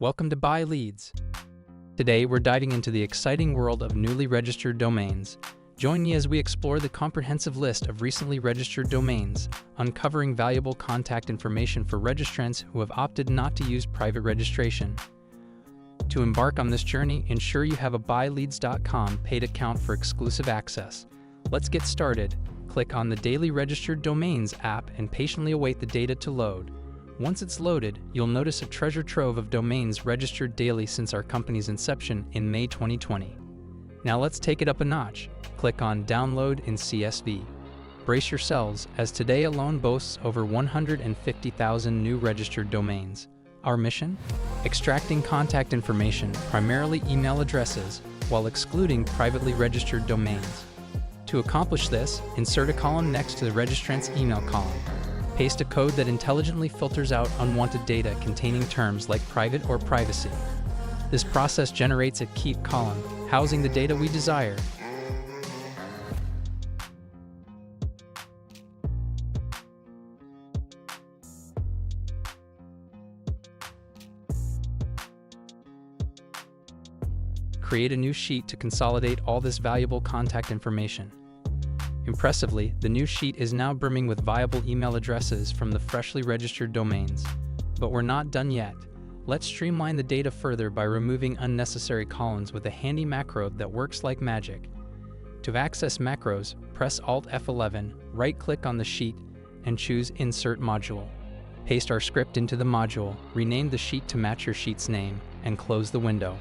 Welcome to Buy Leads. Today we're diving into the exciting world of newly registered domains. Join me as we explore the comprehensive list of recently registered domains, uncovering valuable contact information for registrants who have opted not to use private registration. To embark on this journey, ensure you have a buyleads.com paid account for exclusive access. Let's get started. Click on the Daily Registered Domains app and patiently await the data to load. Once it's loaded, you'll notice a treasure trove of domains registered daily since our company's inception in May 2020. Now let's take it up a notch. Click on Download in CSV. Brace yourselves, as today alone boasts over 150,000 new registered domains. Our mission? Extracting contact information, primarily email addresses, while excluding privately registered domains. To accomplish this, insert a column next to the registrant's email column. Paste a code that intelligently filters out unwanted data containing terms like private or privacy. This process generates a keep column, housing the data we desire. Create a new sheet to consolidate all this valuable contact information. Impressively, the new sheet is now brimming with viable email addresses from the freshly registered domains. But we're not done yet. Let's streamline the data further by removing unnecessary columns with a handy macro that works like magic. To access macros, press Alt F11, right-click on the sheet, and choose Insert Module. Paste our script into the module, rename the sheet to match your sheet's name, and close the window.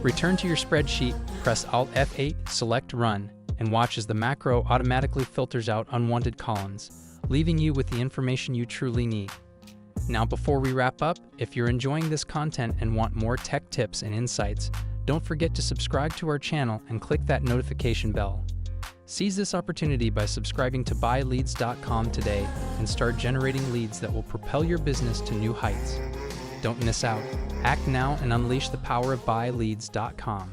Return to your spreadsheet, press Alt F8, select Run, and watch as the macro automatically filters out unwanted columns, leaving you with the information you truly need. Now before we wrap up, if you're enjoying this content and want more tech tips and insights, don't forget to subscribe to our channel and click that notification bell. Seize this opportunity by subscribing to buyleads.com today and start generating leads that will propel your business to new heights. Don't miss out. Act now and unleash the power of buyleads.com.